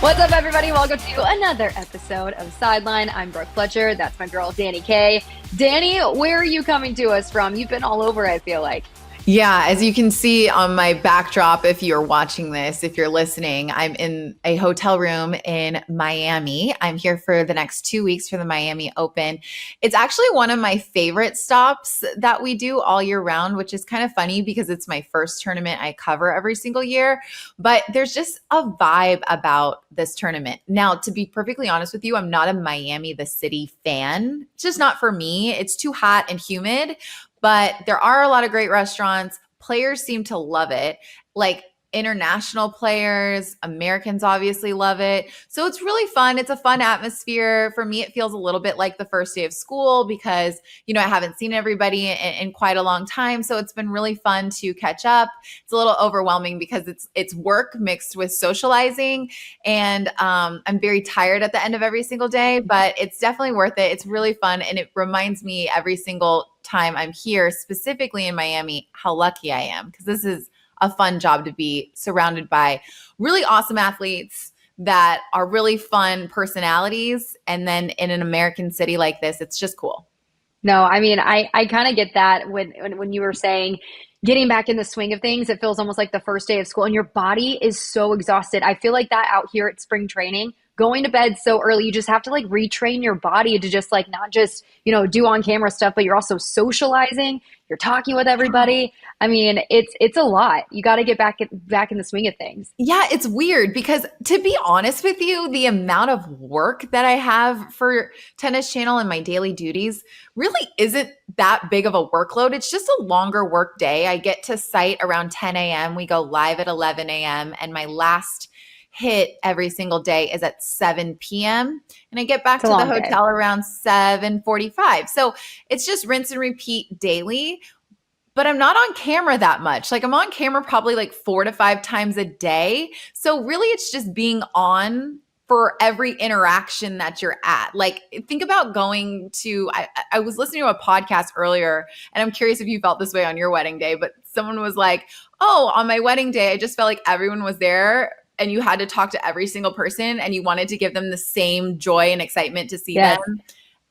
What's up, everybody? Welcome to another episode of Sidelined. I'm Brooke 𝗏𝗀𝗃. That's my girl, 𝗏𝗏𝘀𝗃. Dani, where are you coming to us from? You've been all over, I feel like. Yeah, as you can see on my backdrop, if you're watching this, if you're listening, I'm in a hotel room in Miami. I'm here for the next 2 weeks for the Miami Open. It's actually one of my favorite stops that we do all year round, which is kind of funny because it's my first tournament I cover every single year. But there's just a vibe about this tournament. Now, to be perfectly honest with you, I'm not a Miami, the city fan. It's just not for me. It's too hot and humid. But there are a lot of great restaurants. Players seem to love it. Like international players, Americans obviously love it. So it's really fun. It's a fun atmosphere. For me, it feels a little bit like the first day of school because, I haven't seen everybody in quite a long time. So it's been really fun to catch up. It's a little overwhelming because it's work mixed with socializing. And I'm very tired at the end of every single day, but it's definitely worth it. It's really fun. And it reminds me every single time I'm here, specifically in Miami, how lucky I am because this is a fun job to be surrounded by really awesome athletes that are really fun personalities. And then in an American city like this, it's just cool. No, I mean, I kind of get that when you were saying getting back in the swing of things, it feels almost like the first day of school and your body is so exhausted. I feel like that out here at spring training, going to bed so early, you just have to like retrain your body to just like not just, do on camera stuff, but you're also socializing, you're talking with everybody. I mean, it's a lot. You got to get back in the swing of things. Yeah, it's weird because to be honest with you, the amount of work that I have for Tennis Channel and my daily duties really isn't that big of a workload. It's just a longer work day. I get to site around 10 a.m. We go live at 11 a.m. and my last hit every single day is at 7 p.m. and I get back to the hotel around 7:45. So it's just rinse and repeat daily, but I'm not on camera that much. Like I'm on camera probably like 4 to 5 times a day. So really it's just being on for every interaction that you're at. Like think about going to, I was listening to a podcast earlier and I'm curious if you felt this way on your wedding day, but someone was like, oh, on my wedding day, I just felt like everyone was there and you had to talk to every single person and you wanted to give them the same joy and excitement to see them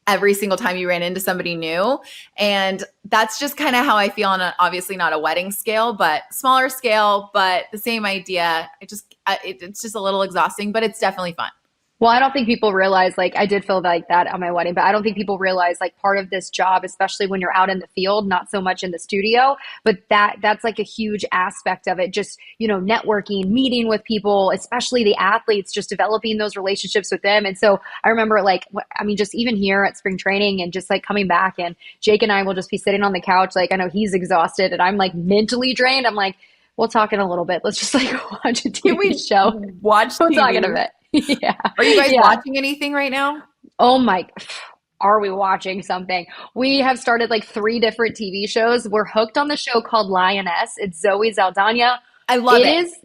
every single time you ran into somebody new. And that's just kind of how I feel on obviously not a wedding scale, but smaller scale, but the same idea. It's just a little exhausting, but it's definitely fun. Well, I don't think people realize, like, I did feel like that on my wedding, but I don't think people realize, like, part of this job, especially when you're out in the field, not so much in the studio, but that's like a huge aspect of it. Just, networking, meeting with people, especially the athletes, just developing those relationships with them. And so I remember, like, just even here at spring training and just like coming back and Jake and I will just be sitting on the couch. Like, I know he's exhausted and I'm like mentally drained. I'm like, we'll talk in a little bit. Let's just like watch a TV show. Watch We'll TV. talk in a bit. Yeah. Are you guys watching anything right now? Oh my, are we watching something? We have started like 3 different TV shows. We're hooked on the show called Lioness. It's 𝗁𝗏 𝗟𝗏𝗀. I love it. It is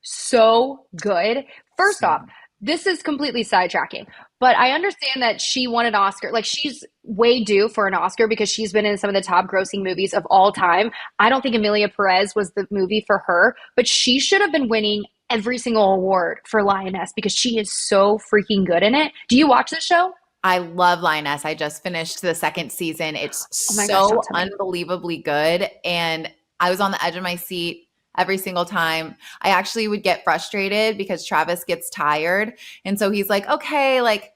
so good. First off, this is completely sidetracking, but I understand that she won an Oscar. Like she's way due for an Oscar because she's been in some of the top grossing movies of all time. I don't think 𝗻𝗄𝗻𝗄𝗃 was the movie for her, but she should have been winning every single award for Lioness because she is so freaking good in it. Do you watch this show? I love Lioness. I just finished the 2nd season. It's unbelievably good. And I was on the edge of my seat every single time. I actually would get frustrated because Travis gets tired. And so he's like, okay, like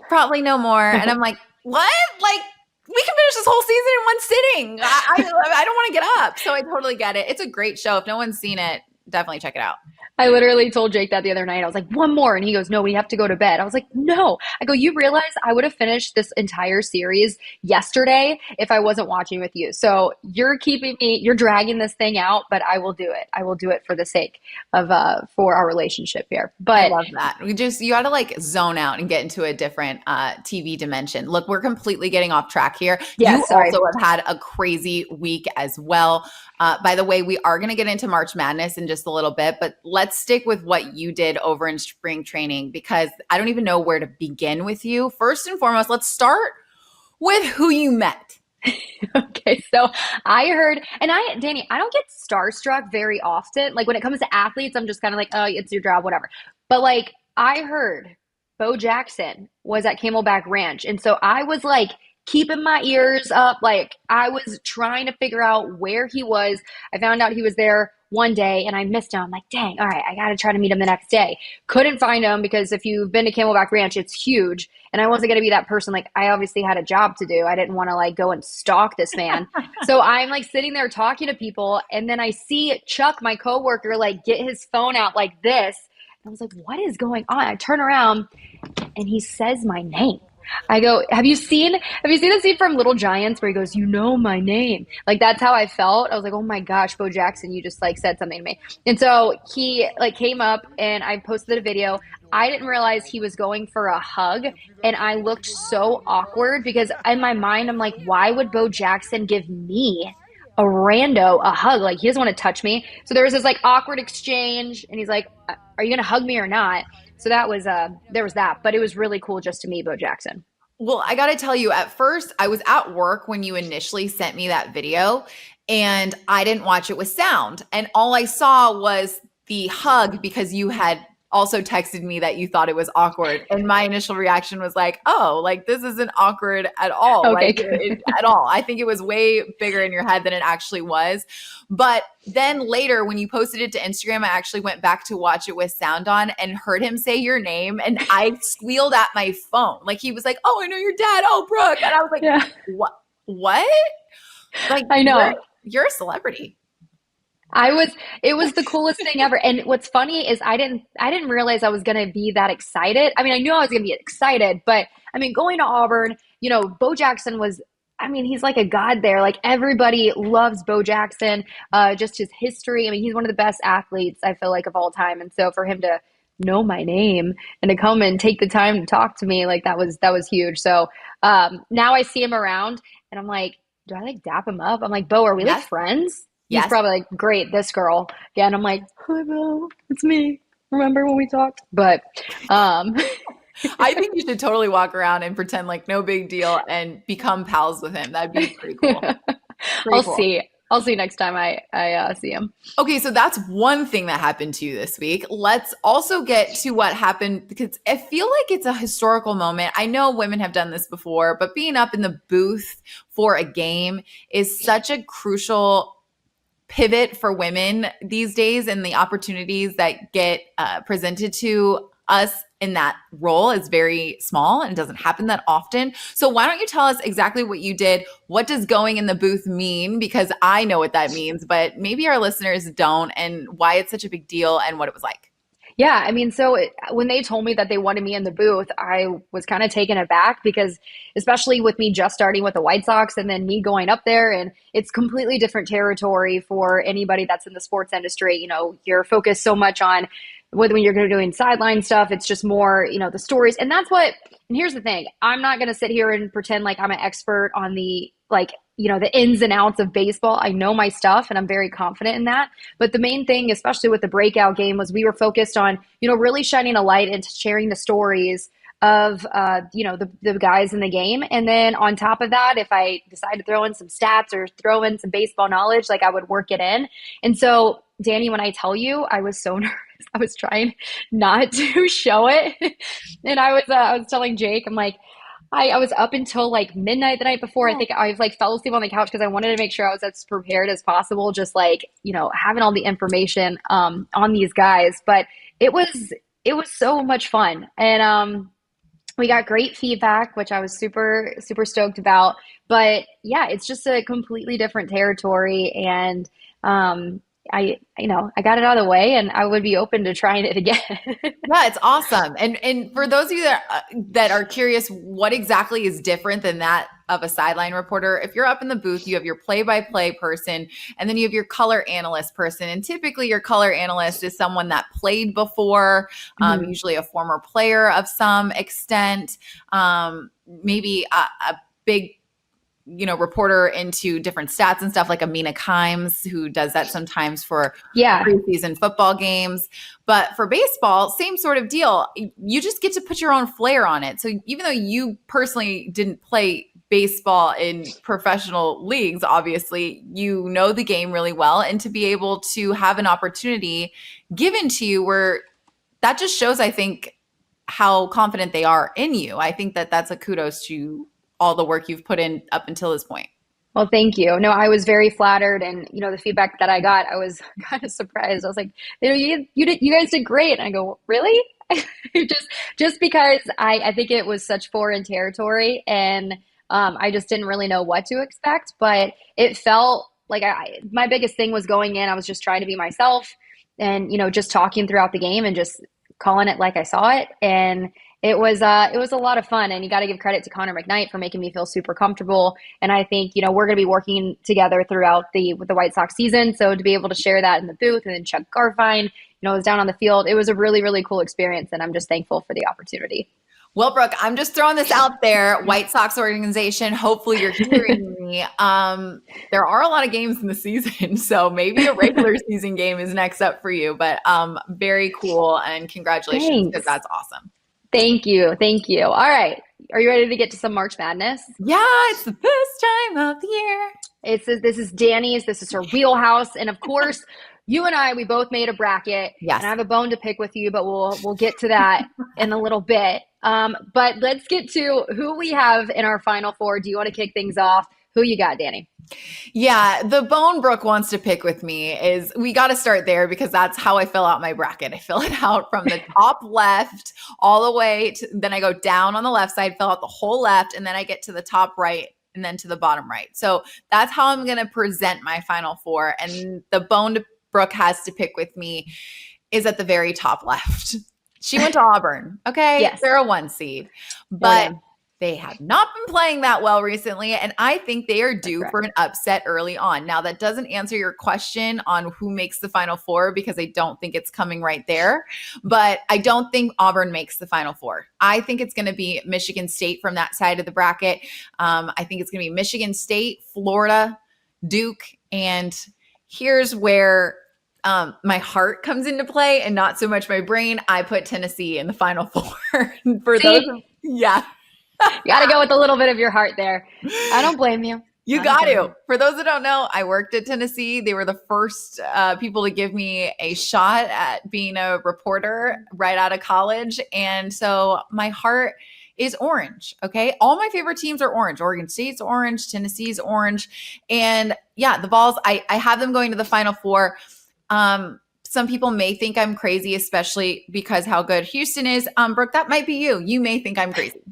probably no more. And I'm like, what? Like we can finish this whole season in one sitting. I don't want to get up. So I totally get it. It's a great show. If no one's seen it, definitely check it out. I literally told Jake that the other night. I was like, one more. And he goes, no, we have to go to bed. I was like, no. I go, you realize I would have finished this entire series yesterday if I wasn't watching with you. So you're dragging this thing out, but I will do it. I will do it for the sake of, for our relationship here. But I love that. You got to like zone out and get into a different TV dimension. Look, we're completely getting off track here. Yeah, sorry. Also have had a crazy week as well. By the way, we are going to get into March Madness in just a little bit, but let's stick with what you did over in spring training because I don't even know where to begin with you. First and foremost, let's start with who you met. Okay, so I heard, and Dani, I don't get starstruck very often. Like when it comes to athletes, I'm just kind of like, oh, it's your job, whatever. But like I heard Bo Jackson was at Camelback Ranch. And so I was like keeping my ears up. Like I was trying to figure out where he was. I found out he was there one day and I missed him. I'm like, dang, all right, I got to try to meet him the next day. Couldn't find him because if you've been to Camelback Ranch, it's huge. And I wasn't going to be that person. Like I obviously had a job to do. I didn't want to like go and stalk this man. So I'm like sitting there talking to people. And then I see Chuck, my coworker, like get his phone out like this. I was like, what is going on? I turn around and he says my name. I go, have you seen the scene from Little Giants where he goes, you know my name? Like that's how I felt. I was like, oh my gosh, Bo Jackson, you just like said something to me. And so he like came up and I posted a video. I didn't realize he was going for a hug and I looked so awkward because in my mind, I'm like, why would Bo Jackson give me a rando a hug? Like he doesn't want to touch me. So there was this like awkward exchange and he's like, are you going to hug me or not? So that was, there was that, but it was really cool just to meet Bo Jackson. Well, I got to tell you, at first, I was at work when you initially sent me that video, and I didn't watch it with sound. And all I saw was the hug because you had also texted me that you thought it was awkward. And my initial reaction was like, oh, like this isn't awkward at all. Okay, like at all. I think it was way bigger in your head than it actually was. But then later when you posted it to Instagram, I actually went back to watch it with sound on and heard him say your name. And I squealed at my phone. Like he was like, oh, I know your dad. Oh, Brooke. And I was like, yeah, what? Like I know. You're a celebrity. It was the coolest thing ever. And what's funny is I didn't realize I was going to be that excited. I mean, I knew I was going to be excited, but I mean, going to Auburn, Bo Jackson was, I mean, he's like a god there. Like everybody loves Bo Jackson, just his history. I mean, he's one of the best athletes, I feel like, of all time. And so for him to know my name and to come and take the time to talk to me, like that was huge. So, now I see him around and I'm like, do I like dap him up? I'm like, Bo, are we like Yes. friends? He's Yes. probably like, great, this girl. Yeah, and I'm like, hi, Bo, it's me. Remember when we talked? But I think you should totally walk around and pretend like no big deal and become pals with him. That'd be pretty cool. I'll see. I'll see next time I see him. Okay, so that's one thing that happened to you this week. Let's also get to what happened because I feel like it's a historical moment. I know women have done this before, but being up in the booth for a game is such a crucial pivot for women these days, and the opportunities that get presented to us in that role is very small and doesn't happen that often. So why don't you tell us exactly what you did? What does going in the booth mean? Because I know what that means, but maybe our listeners don't, and why it's such a big deal and what it was like. Yeah, I mean, when they told me that they wanted me in the booth, I was kind of taken aback because especially with me just starting with the White Sox and then me going up there, and it's completely different territory for anybody that's in the sports industry. You're focused so much on when you're doing sideline stuff, it's just more, the stories. And and here's the thing, I'm not going to sit here and pretend like I'm an expert on the ins and outs of baseball. I know my stuff and I'm very confident in that. But the main thing, especially with the breakout game, was we were focused on, really shining a light into sharing the stories of, the guys in the game. And then on top of that, if I decide to throw in some stats or throw in some baseball knowledge, like I would work it in. And so, Dani, when I tell you, I was so nervous. I was trying not to show it. And I was telling Jake, I'm like, I was up until like midnight the night before. I think I like fell asleep on the couch because I wanted to make sure I was as prepared as possible, just like, having all the information on these guys. But it was so much fun. And we got great feedback, which I was super, super stoked about. But yeah, it's just a completely different territory. And I got it out of the way, and I would be open to trying it again. Yeah, it's awesome. And for those of you that are curious, what exactly is different than that of a sideline reporter? If you're up in the booth, you have your play-by-play person, and then you have your color analyst person. And typically, your color analyst is someone that played before, usually a former player of some extent, maybe a big reporter into different stats and stuff like 𝗦cie𝗰𝗶𝗹 who does that sometimes for preseason football games. But for baseball, same sort of deal. You just get to put your own flair on it. So even though you personally didn't play baseball in professional leagues, obviously, you know the game really well. And to be able to have an opportunity given to you where that just shows, I think, how confident they are in you. I think that that's a kudos to all the work you've put in up until this point. Well, thank you. No, I was very flattered, and the feedback that I got, I was kind of surprised. I was like, you guys did great. And I go, really? Just because I think it was such foreign territory, and I just didn't really know what to expect. But it felt like my biggest thing was going in. I was just trying to be myself, and just talking throughout the game and just calling it like I saw it, and it was a lot of fun. And you got to give credit to Connor McKnight for making me feel super comfortable. And I think we're going to be working together throughout with the White Sox season. So to be able to share that in the booth, and then Chuck Garfien, was down on the field, it was a really, really cool experience, and I'm just thankful for the opportunity. Well, Brooke, I'm just throwing this out there. White Sox organization, hopefully you're hearing me. There are a lot of games in the season, so maybe a regular season game is next up for you. But very cool, and congratulations, because that's awesome. Thank you. Thank you. All right. Are you ready to get to some March Madness? Yeah, it's the best time of the year. This is Dani's. This is her wheelhouse. And of course, you and I, we both made a bracket. Yes. And I have a bone to pick with you, but we'll get to that in a little bit. But let's get to who we have in our Final Four. Do you want to kick things off? Who you got, Dani? Yeah, the bone Brooke wants to pick with me is, we got to start there, because that's how I fill out my bracket. I fill it out from the top left all the way to, then I go down on the left side, fill out the whole left, and then I get to the top right and then to the bottom right. So that's how I'm going to present my Final Four. And the bone Brooke has to pick with me is at the very top left. She went to Auburn. Okay. Yes. They're a 1 seed, but they have not been playing that well recently, and I think they are due for an upset early on. Now, that doesn't answer your question on who makes the Final Four, because I don't think it's coming right there, but I don't think Auburn makes the Final Four. I think it's going to be Michigan State from that side of the bracket. I think it's going to be Michigan State, Florida, Duke, and here's where my heart comes into play and not so much my brain. I put Tennessee in the Final Four. Yeah. You got to go with a little bit of your heart there. I don't blame you. You got to. For those that don't know, I worked at Tennessee. They were the first people to give me a shot at being a reporter right out of college. And so my heart is orange. Okay. All my favorite teams are orange. Oregon State's orange. Tennessee's orange. And yeah, the Vols, I have them going to the Final Four. Some people may think I'm crazy, especially because how good Houston is. Brooke, that might be you. You may think I'm crazy.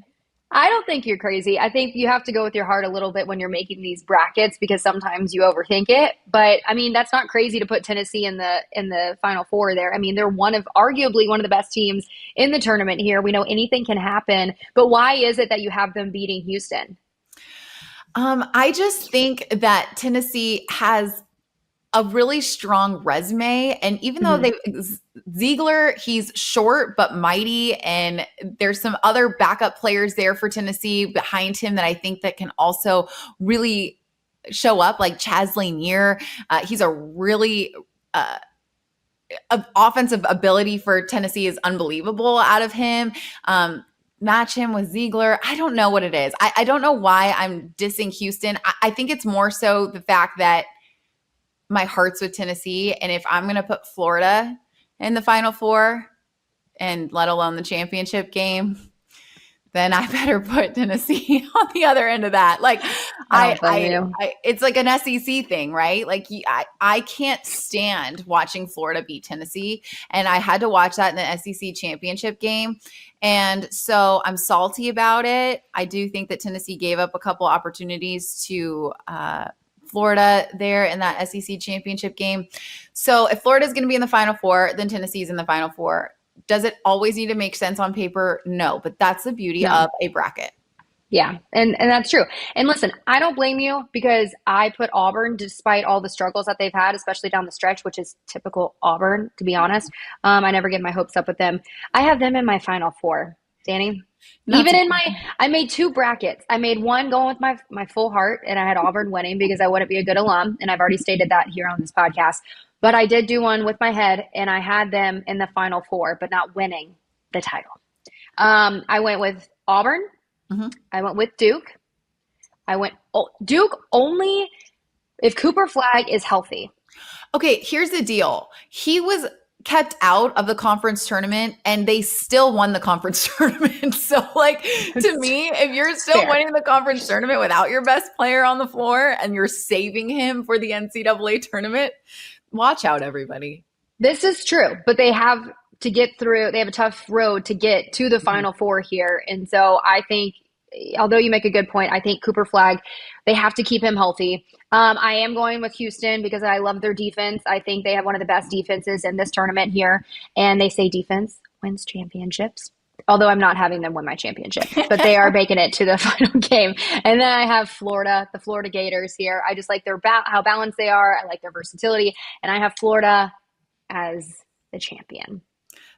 I don't think you're crazy. I think you have to go with your heart a little bit when you're making these brackets, because sometimes you overthink it. But I mean, that's not crazy to put Tennessee in the Final Four there. I mean, they're arguably one of the best teams in the tournament here. We know anything can happen, but why is it that you have them beating Houston? I just think that Tennessee has a really strong resume. And even though Ziegler, he's short but mighty, and there's some other backup players there for Tennessee behind him that I think that can also really show up, like Chaz Lanier. He's a really offensive ability for Tennessee is unbelievable out of him. Match him with Ziegler. I don't know what it is. I don't know why I'm dissing Houston. I think it's more so the fact that my heart's with Tennessee. And if I'm going to put Florida in the Final Four, and let alone the championship game, then I better put Tennessee on the other end of that. Like it's like an SEC thing, right? Like I can't stand watching Florida beat Tennessee, and I had to watch that in the SEC championship game. And so I'm salty about it. I do think that Tennessee gave up a couple opportunities to, Florida there in that SEC championship game. So if Florida is going to be in the Final Four, then Tennessee's in the Final Four. Does it always need to make sense on paper? No, but that's the beauty of a bracket. Yeah, and that's true. And listen, I don't blame you, because I put Auburn, despite all the struggles that they've had, especially down the stretch, which is typical Auburn, to be honest. I never get my hopes up with them. I have them in my Final Four, Dani. I made 2 brackets. I made one going with my full heart, and I had Auburn winning because I wouldn't be a good alum, and I've already stated that here on this podcast. But I did do one with my head, and I had them in the Final Four, but not winning the title. I went with Auburn. I went with Duke. I went Duke only if Cooper Flag is healthy. Okay, here's the deal. He was kept out of the conference tournament and they still won the conference tournament. So like to me, if you're still Fair. winning the conference tournament without your best player on the floor and you're saving him for the NCAA tournament, watch out, everybody. This is true, but they have to get through, they have a tough road to get to the Final Four here. And so I think, although you make a good point, I think Cooper Flag, they have to keep him healthy. I am going with Houston because I love their defense. I think they have one of the best defenses in this tournament here. And they say defense wins championships. Although I'm not having them win my championship, but they are making it to the final game. And then I have Florida, the Florida Gators here. I just like their how balanced they are. I like their versatility. And I have Florida as the champion.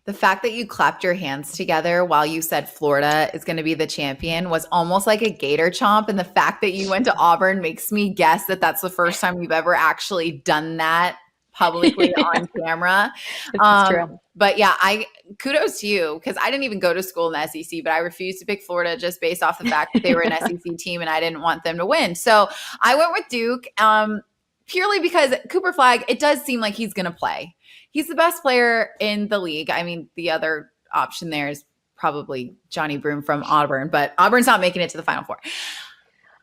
The fact that you clapped your hands together while you said Florida is going to be the champion was almost like a gator chomp. And the fact that you went to Auburn makes me guess that that's the first time you've ever actually done that publicly on camera. That's true. But yeah, kudos to you, because I didn't even go to school in the SEC, but I refused to pick Florida just based off the fact that they were an SEC team and I didn't want them to win. So I went with Duke purely because Cooper Flag, it does seem like he's going to play. He's the best player in the league. I mean, the other option there is probably Johnny Broome from Auburn, but Auburn's not making it to the Final Four.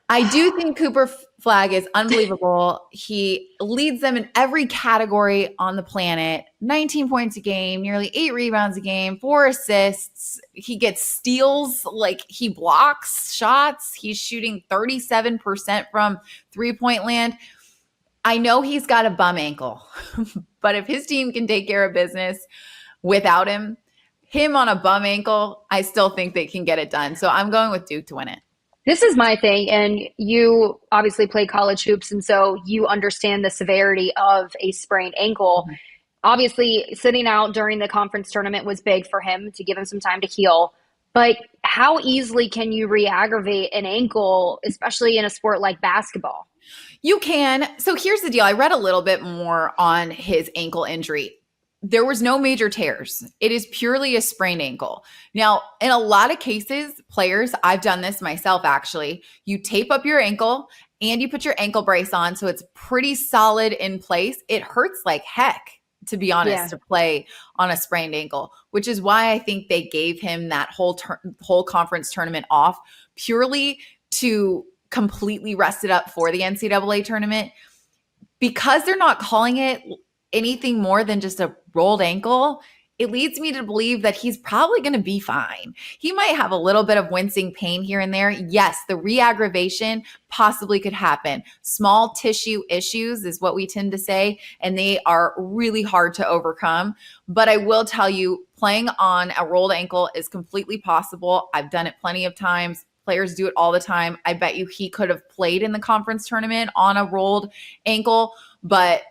I do think Cooper Flag is unbelievable. He leads them in every category on the planet. 19 points a game, nearly 8 rebounds a game, 4 assists. He gets steals, like he blocks shots. He's shooting 37% from three-point land. I know he's got a bum ankle, but if his team can take care of business without him on a bum ankle, I still think they can get it done. So I'm going with Duke to win it. This is my thing, and you obviously play college hoops, and so you understand the severity of a sprained ankle. Mm-hmm. Obviously, sitting out during the conference tournament was big for him to give him some time to heal. But how easily can you re-aggravate an ankle, especially in a sport like basketball? You can. So here's the deal. I read a little bit more on his ankle injury. There was no major tears. It is purely a sprained ankle. Now, in a lot of cases, players, I've done this myself actually, you tape up your ankle and you put your ankle brace on so it's pretty solid in place. It hurts like heck, to be honest, to play on a sprained ankle, which is why I think they gave him that whole conference tournament off, purely to completely rest it up for the NCAA tournament. Because they're not calling it anything more than just a rolled ankle, it leads me to believe that he's probably going to be fine. He might have a little bit of wincing pain here and there. Yes, the re-aggravation possibly could happen. Small tissue issues is what we tend to say, and they are really hard to overcome. But I will tell you, playing on a rolled ankle is completely possible. I've done it plenty of times. Players do it all the time. I bet you he could have played in the conference tournament on a rolled ankle, but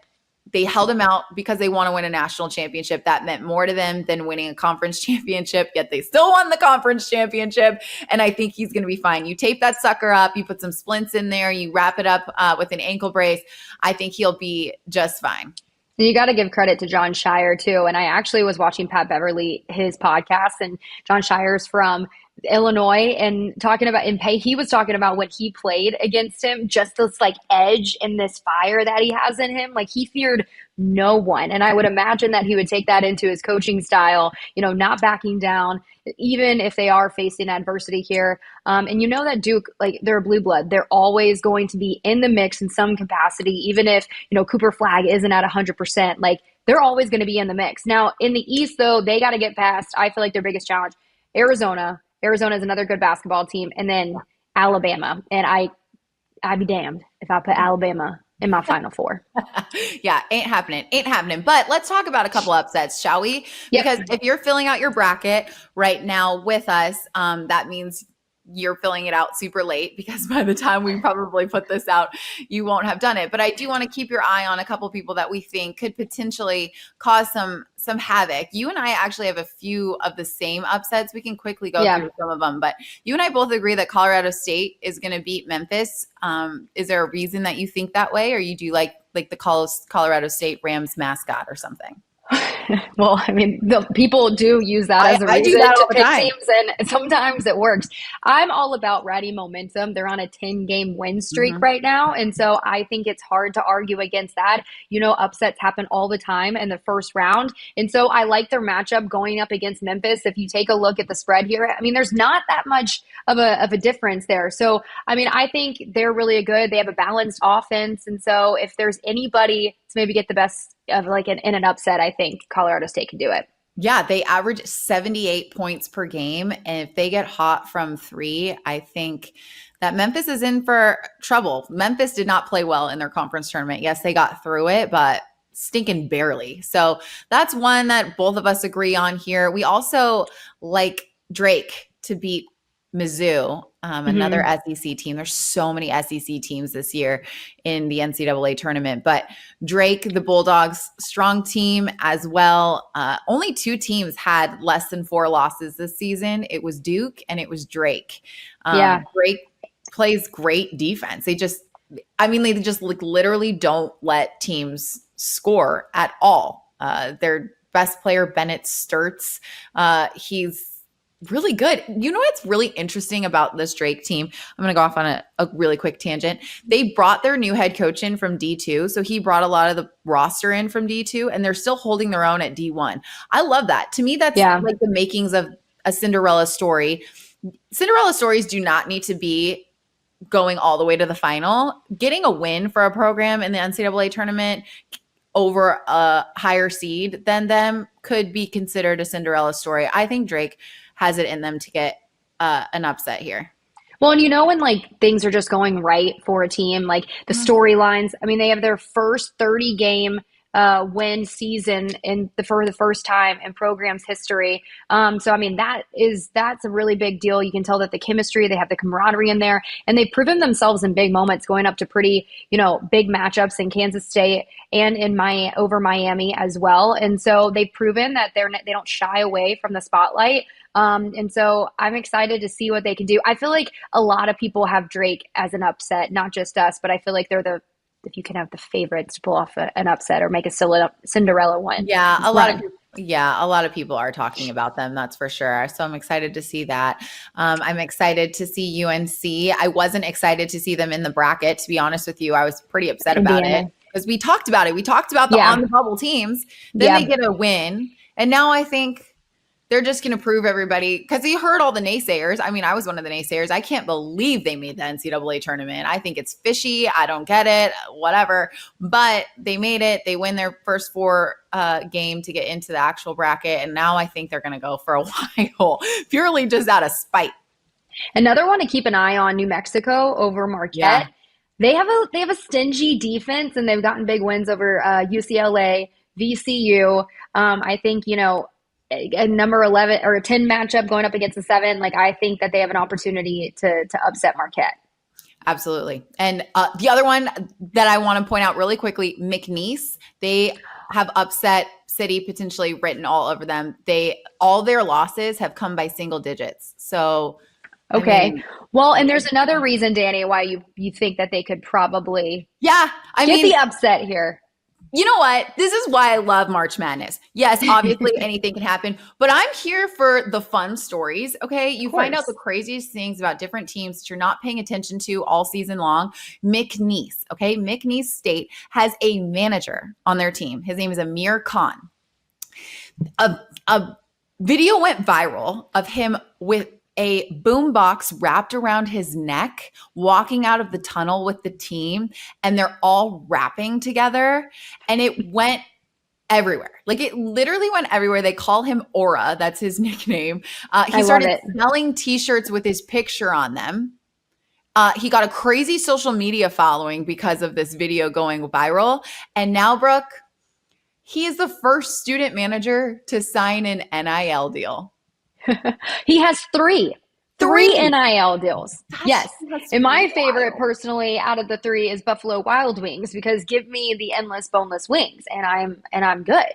they held him out because they want to win a national championship. That meant more to them than winning a conference championship, yet they still won the conference championship. And I think he's going to be fine. You tape that sucker up, you put some splints in there, you wrap it up with an ankle brace. I think he'll be just fine. You got to give credit to Jon Scheyer too. And I actually was watching Pat Beverly, his podcast, and Jon Scheyer's from Illinois, and he was talking about when he played against him, just this like edge and this fire that he has in him. Like he feared no one. And I would imagine that he would take that into his coaching style, not backing down, even if they are facing adversity here. And you know that Duke, like they're a blue blood. They're always going to be in the mix in some capacity, even if, Cooper Flag isn't at 100%, like they're always going to be in the mix. Now in the East though, they got to get past, I feel like their biggest challenge, Arizona. Arizona is another good basketball team, and then Alabama. And I'd be damned if I put Alabama in my Final Four. Yeah, ain't happening. But let's talk about a couple upsets, shall we? Yep. Because if you're filling out your bracket right now with us, that means you're filling it out super late, because by the time we probably put this out, you won't have done it. But I do want to keep your eye on a couple people that we think could potentially cause some havoc. You and I actually have a few of the same upsets. We can quickly go through some of them, but you and I both agree that Colorado State is going to beat Memphis. Is there a reason that you think that way, or you do like the Colorado State Rams mascot or something? Well, I mean, the people do use that as a I do reason that to all the pick time. teams, and sometimes it works. I'm all about riding momentum. They're on a 10-game win streak Mhm. right now, and so I think it's hard to argue against that. Upsets happen all the time in the first round, and so I like their matchup going up against Memphis. If you take a look at the spread here, I mean, there's not that much of a difference there. So, I mean, I think they're really good. They have a balanced offense, and so if there's anybody to maybe get the best of like in an upset, I think Colorado State can do it. Yeah, they average 78 points per game. And if they get hot from three, I think that Memphis is in for trouble. Memphis did not play well in their conference tournament. Yes, they got through it, but stinking barely. So that's one that both of us agree on here. We also like Drake to beat Mizzou, another Hmm. SEC team. There's so many SEC teams this year in the NCAA tournament, but Drake, the Bulldogs, strong team as well. Only two teams had less than 4 losses this season. It was Duke and it was Drake. Yeah. Drake plays great defense. They just like literally don't let teams score at all. Their best player, Bennett Sturts, he's really good. You know what's really interesting about this Drake team? I'm going to go off on a really quick tangent. They brought their new head coach in from D2. So he brought a lot of the roster in from D2 and they're still holding their own at D1. I love that. To me, that's Yeah. like the makings of a Cinderella story. Cinderella stories do not need to be going all the way to the final. Getting a win for a program in the NCAA tournament over a higher seed than them could be considered a Cinderella story. I think Drake has it in them to get an upset here. Well, and when like things are just going right for a team, like the storylines, I mean, they have their first 30 game win season for the first time in program's history. So I mean, that's a really big deal. You can tell that the chemistry, they have the camaraderie in there, and they've proven themselves in big moments, going up to pretty big matchups in Kansas State and over Miami as well. And so they've proven that they don't shy away from the spotlight. And so I'm excited to see what they can do. I feel like a lot of people have Drake as an upset, not just us, but I feel like they're if you can have the favorites to pull off an upset or make a Cinderella one. Yeah, Run. a lot of people are talking about them, that's for sure. So I'm excited to see that. I'm excited to see UNC. I wasn't excited to see them in the bracket, to be honest with you. I was pretty upset about it Indiana. because we talked about it. We talked about the Yeah. on the bubble teams. Then Yeah. they get a win. And now I think they're just going to prove everybody, because you heard all the naysayers. I mean, I was one of the naysayers. I can't believe they made the NCAA tournament. I think it's fishy. I don't get it, whatever. But they made it. They win their first 4 game to get into the actual bracket. And now I think they're going to go for a while, purely just out of spite. Another one to keep an eye on, New Mexico over Marquette. Yeah. They have a stingy defense, and they've gotten big wins over UCLA, VCU. I think, a number 11 or a 10 matchup going up against a 7. Like, I think that they have an opportunity to upset Marquette. Absolutely. And the other one that I want to point out really quickly, McNeese, they have upset City potentially written all over them. All their losses have come by single digits. So, Okay. I mean, Well, and there's another reason, Dani, why you think that they could probably yeah, get the upset here. You know what? This is why I love March Madness. Yes, obviously anything can happen, but I'm here for the fun stories, okay? You find out the craziest things about different teams that you're not paying attention to all season long. McNeese, okay? McNeese State has a manager on their team. His name is Amir Khan. A video went viral of him with a boombox wrapped around his neck, walking out of the tunnel with the team, and they're all rapping together. And it went everywhere. Like, it literally went everywhere. They call him Aura. That's his nickname. He started selling t-shirts with his picture on them. He got a crazy social media following because of this video going viral. And now, Brooke, he is the first student manager to sign an NIL deal. He has three NIL deals. Yes. And my favorite personally out of the 3 is Buffalo Wild Wings, because give me the endless boneless wings and I'm good.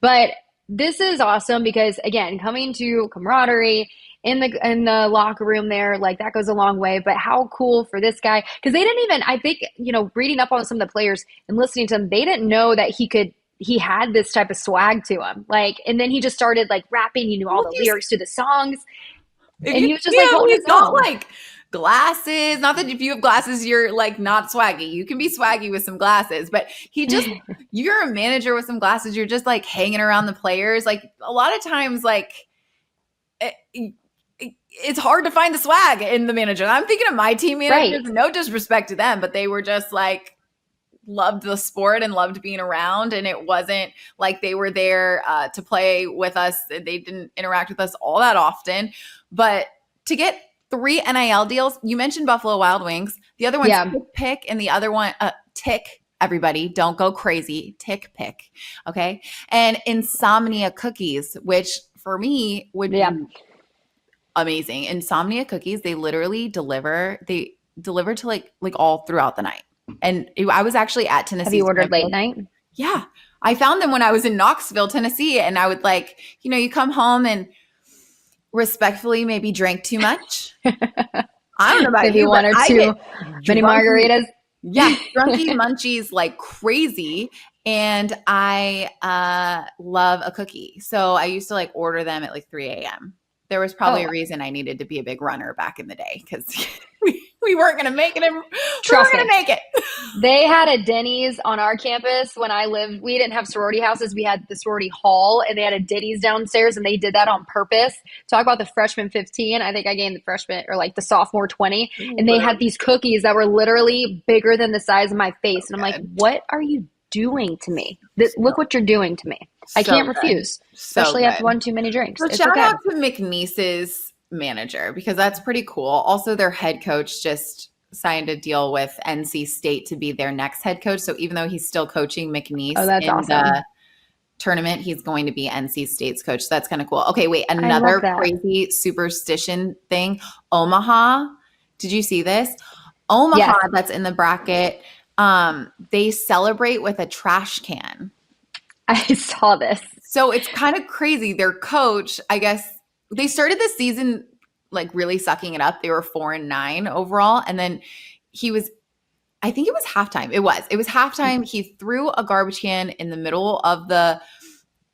But this is awesome because, again, coming to camaraderie in the locker room there, like, that goes a long way. But how cool for this guy, because they didn't even, I think, reading up on some of the players and listening to them, they didn't know that he could he had this type of swag to him. Like, and then he just started like rapping. He knew all Well, the lyrics to the songs. if And you he was just see like him, holding he's his got own. like glasses. Not that if you have glasses, you're like not swaggy. You can be swaggy with some glasses, but he just, you're a manager with some glasses. You're just like hanging around the players. Like a lot of times, like it's hard to find the swag in the manager. I'm thinking of my team managers, Right. no disrespect to them, but they were just like, loved the sport and loved being around. And it wasn't like they were there to play with us. They didn't interact with us all that often. But to get 3 NIL deals, you mentioned Buffalo Wild Wings. The other one's Yeah. Pick, and the other one, Tick. Everybody, don't go crazy. Tick Pick. Okay. And Insomnia Cookies, which for me would be amazing. Insomnia Cookies, they literally deliver. They deliver to like all throughout the night. And I was actually at Tennessee. Have you ordered late night? Yeah. I found them when I was in Knoxville, Tennessee. And I would like, you come home and respectfully maybe drank too much. I don't know about Maybe you, one or two mini margaritas. Yeah. Drunky munchies like crazy. And I love a cookie. So I used to like order them at like 3 a.m. There was probably a reason I needed to be a big runner back in the day because we weren't going to make it. Trust me. Make it. They had a Denny's on our campus when I lived. We didn't have sorority houses. We had the sorority hall, and they had a Denny's downstairs, and they did that on purpose. Talk about the freshman 15. I think I gained the freshman or like the sophomore 20. And they had these cookies that were literally bigger than the size of my face. And I'm like, what are you doing to me? Look what you're doing to me. I can't refuse, especially after one too many drinks. So shout out to 𝗻𝗎ci's manager because that's pretty cool. Also, their head coach just signed a deal with NC State to be their next head coach. So even though he's still coaching 𝗻𝗎ci in awesome. the tournament, he's going to be NC State's coach. So that's kind of cool. Okay, wait, another crazy superstition thing. Omaha, did you see this? Omaha, that's in the bracket. They celebrate with a trash can. I saw this. So it's kind of crazy. Their coach, I guess, they started the season like really sucking it up. They were 4-9 overall. And then I think it was halftime. It was halftime. He threw a garbage can in the middle of the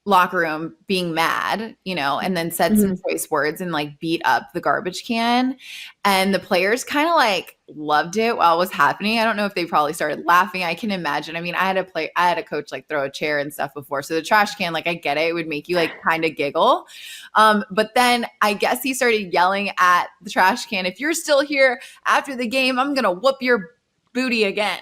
locker room being mad, and then said some choice words and like beat up the garbage can. And the players kind of like loved it while it was happening. I don't know if they probably started laughing. I can imagine. I mean, I had a coach like throw a chair and stuff before. So the trash can, like I get it. It would make you like kind of giggle. But then I guess he started yelling at the trash can, if you're still here after the game, I'm going to whoop your booty again.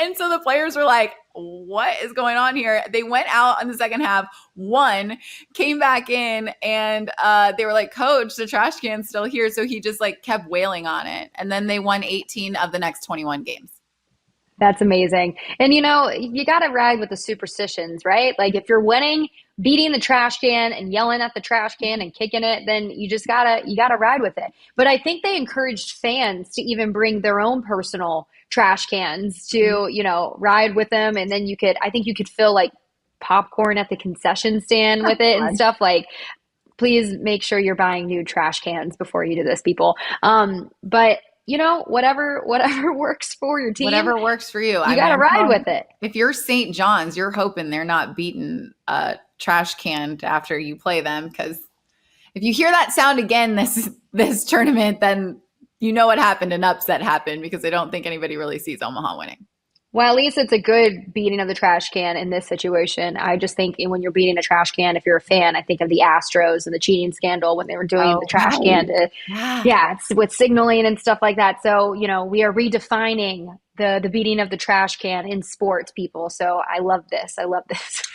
And so the players were like, what is going on here? They went out in the second half, won, came back in, and they were like, coach, the trash can's still here. So he just like kept wailing on it. And then they won 18 of the next 21 games. That's amazing. And you got to ride with the superstitions, right? Like if you're winning, beating the trash can and yelling at the trash can and kicking it, then you gotta ride with it. But I think they encouraged fans to even bring their own personal trash cans to, ride with them. And then I think you could fill like popcorn at the concession stand with it and stuff. Like, please make sure you're buying new trash cans before you do this, people. But whatever works for your team. Whatever works for you. You got to ride with it. If you're St. John's, you're hoping they're not beating a trash can after you play them. Because if you hear that sound again this tournament, then you know what happened. An upset happened because I don't think anybody really sees Omaha winning. Well, at least it's a good beating of the trash can in this situation. I just think when you're beating a trash can, if you're a fan, I think of the Astros and the cheating scandal when they were doing the trash can. It's with signaling and stuff like that. So, we are redefining the beating of the trash can in sports, people. So I love this.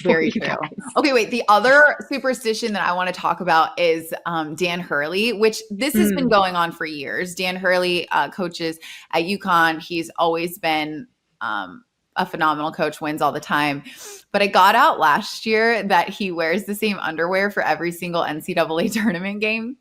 Very true. Okay, wait. The other superstition that I want to talk about is Dan Hurley, which this has been going on for years. Dan Hurley coaches at UConn. He's always been a phenomenal coach, wins all the time. But I got out last year that he wears the same underwear for every single NCAA tournament game.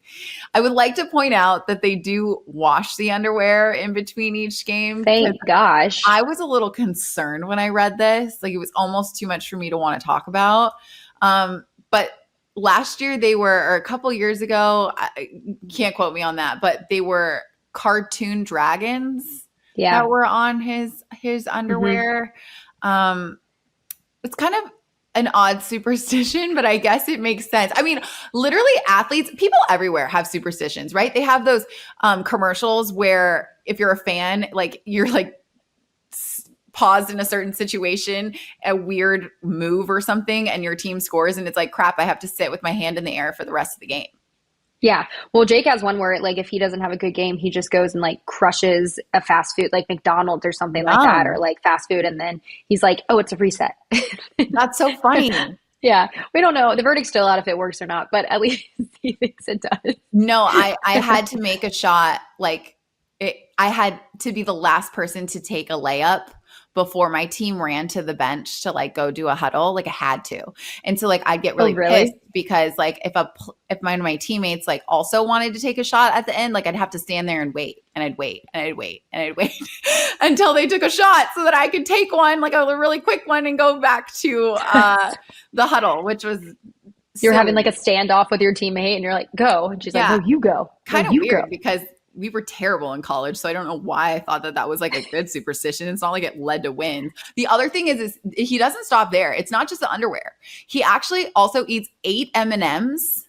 I would like to point out that they do wash the underwear in between each game. Thank gosh. I was a little concerned when I read this. Like it was almost too much for me to want to talk about. But last year or a couple years ago, I can't quote me on that, but they were cartoon dragons. That were on his underwear. It's kind of an odd superstition, but I guess it makes sense. I mean, literally athletes, people everywhere have superstitions, right? They have those commercials where if you're a fan, like you're like paused in a certain situation, a weird move or something, and your team scores, and it's like, crap, I have to sit with my hand in the air for the rest of the game. Yeah. Well, Jake has one where like if he doesn't have a good game, he just goes and like crushes a fast food like McDonald's or something like that, or like fast food, and then he's like, "Oh, it's a reset." That's so funny. Yeah. We don't know. The verdict's still out if it works or not, but at least he thinks it does. No, I had to make a shot like I had to be the last person to take a layup before my team ran to the bench to like go do a huddle. Like I had to. And so like I'd get really pissed because like if one of my teammates like also wanted to take a shot at the end, like I'd have to stand there and wait and I'd wait and I'd wait and I'd wait until they took a shot so that I could take one, like a really quick one, and go back to the huddle, which was you're having like a standoff with your teammate and you're like, go. And she's like, no, you go. Kind of weird because we were terrible in college. So I don't know why I thought that was like a good superstition. It's not like it led to wins. The other thing is he doesn't stop there. It's not just the underwear. He actually also eats 8 M&Ms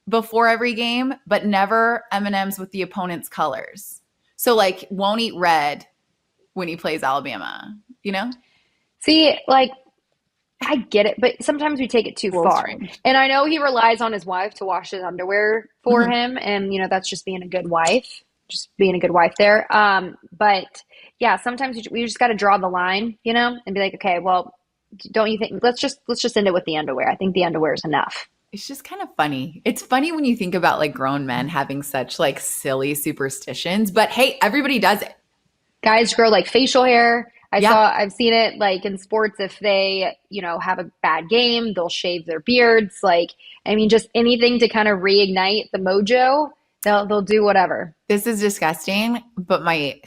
before every game, but never M&Ms with the opponent's colors. So like won't eat red when he plays Alabama, you know? See, like, I get it, but sometimes we take it too far. Strange. And I know he relies on his wife to wash his underwear for him. And, you know, that's just being a good wife, there. But yeah, sometimes we just got to draw the line, you know, and be like, okay, well, don't you think, let's just end it with the underwear. I think the underwear is enough. It's just kind of funny. It's funny when you think about like grown men having such like silly superstitions, but hey, everybody does it. Guys grow like facial hair. I've seen it like in sports, if they, you know, have a bad game, they'll shave their beards. Like, I mean, just anything to kind of reignite the mojo, they'll do whatever. This is disgusting, but I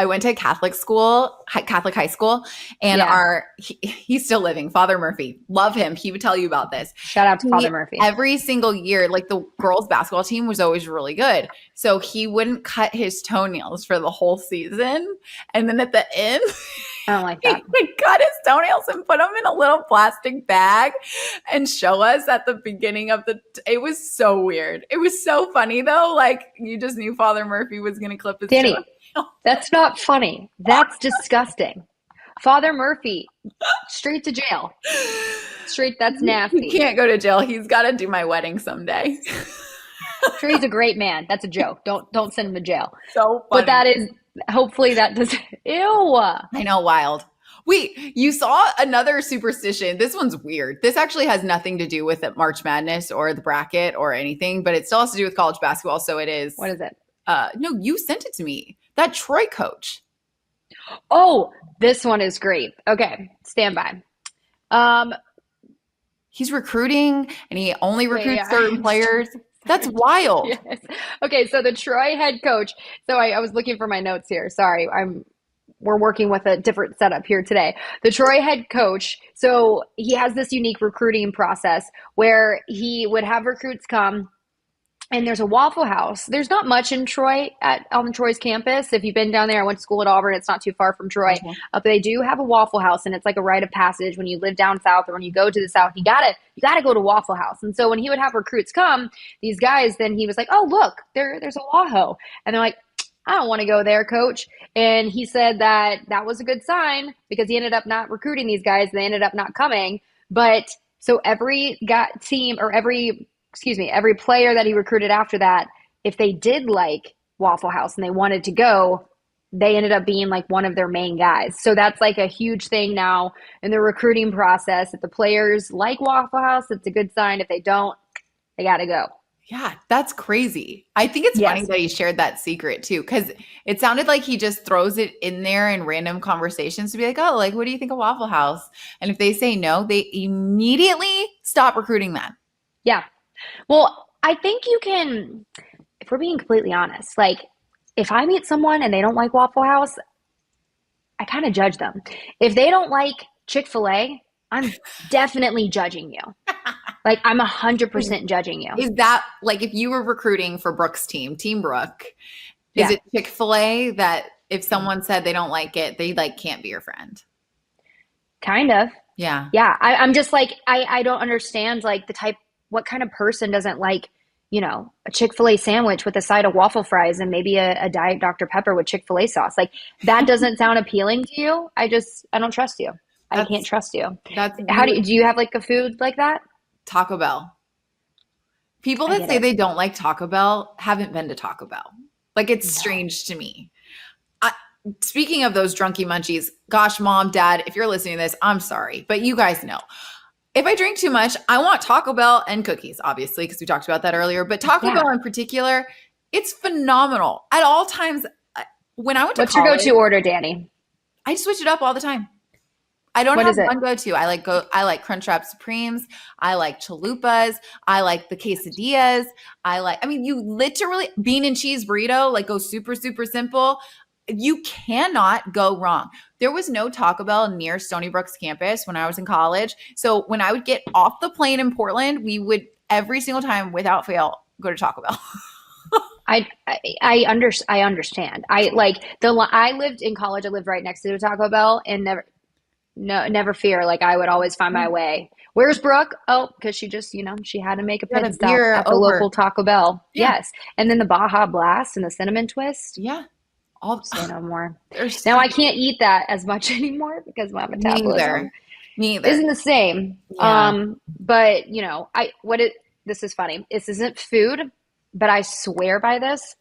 went to Catholic high school, and he's still living, Father Murphy. Love him. He would tell you about this. Shout out to Father Murphy. Every single year, like the girls' basketball team was always really good. So he wouldn't cut his toenails for the whole season. And then at the end, I don't like that. He would cut his toenails and put them in a little plastic bag and show us at the beginning of it was so weird. It was so funny though. Like you just knew Father Murphy was going to clip his Dani, that's not funny. That's disgusting. Father Murphy, straight to jail. That's nasty. He can't go to jail. He's got to do my wedding someday. Sure, he's a great man. That's a joke. Don't send him to jail. So funny. But that is, hopefully that does. Ew. I know, wild. Wait, you saw another superstition. This one's weird. This actually has nothing to do with March Madness or the bracket or anything, but it still has to do with college basketball. So it is. What is it? No, you sent it to me. That Troy coach. Oh, this one is great. Okay, stand by. He's recruiting, and he only recruits certain players. That's wild. Yes. Okay, so the Troy head coach. So I was looking for my notes here. Sorry, we're working with a different setup here today. The Troy head coach. So he has this unique recruiting process where he would have recruits come. And there's a Waffle House. There's not much in Troy on Troy's campus. If you've been down there, I went to school at Auburn. It's not too far from Troy. Okay. But they do have a Waffle House, and it's like a rite of passage when you live down south or when you go to the south. You gotta go to Waffle House. And so when he would have recruits come, these guys, then he was like, "Oh, look, there's a Waho," and they're like, "I don't want to go there, coach." And he said that was a good sign because he ended up not recruiting these guys. They ended up not coming. But so every player that he recruited after that, if they did like Waffle House and they wanted to go, they ended up being like one of their main guys. So that's like a huge thing now in the recruiting process. If the players like Waffle House, it's a good sign. If they don't, they got to go. Yeah, that's crazy. I think it's funny that he shared that secret too, because it sounded like he just throws it in there in random conversations to be like, oh, like, what do you think of Waffle House? And if they say no, they immediately stop recruiting them. Yeah. Well, I think you can, if we're being completely honest, like if I meet someone and they don't like Waffle House, I kind of judge them. If they don't like Chick-fil-A, I'm definitely judging you. Like I'm 100% judging you. Is that like if you were recruiting for Brooke's Team Brooke, is it Chick-fil-A that if someone said they don't like it, they like can't be your friend? Kind of. Yeah. Yeah, I'm just like I don't understand like what kind of person doesn't like, a Chick-fil-A sandwich with a side of waffle fries and maybe a Diet Dr. Pepper with Chick-fil-A sauce. Like that doesn't sound appealing to you. I don't trust you. I can't That's trust you. that's How you do you have like a food like that? Taco Bell. People I that get say it. they don't like Taco Bell haven't been to Taco Bell. Like it's No. strange to me. I, Speaking of those drunky munchies, gosh, mom, dad, if you're listening to this, I'm sorry, but you guys know. If I drink too much, I want Taco Bell and cookies, obviously, because we talked about that earlier. But Taco Yeah. Bell in particular, it's phenomenal at all times. When I went to What's your college, go-to order, Dani? I switch it up all the time. I don't What have is it? one go-to. I like Crunchwrap Supremes. I like chalupas. I like the quesadillas. I mean, you literally bean and cheese burrito, like go super, super simple. You cannot go wrong. There was no Taco Bell near Stony Brook's campus when I was in college. So when I would get off the plane in Portland, we would every single time without fail go to Taco Bell. I understand. I lived in college. I lived right next to a Taco Bell, and never fear. Like I would always find my way. Where's Brooke? Oh, because she just, she had to make a Got a pit stop beer at the over. local Taco Bell. Yeah. Yes. And then the Baja Blast and the cinnamon twist. Yeah. All Say no more. there's Now I can't eat that as much anymore because my me metabolism either. Me either. isn't the same. Yeah. But this is funny. This isn't food, but I swear by this.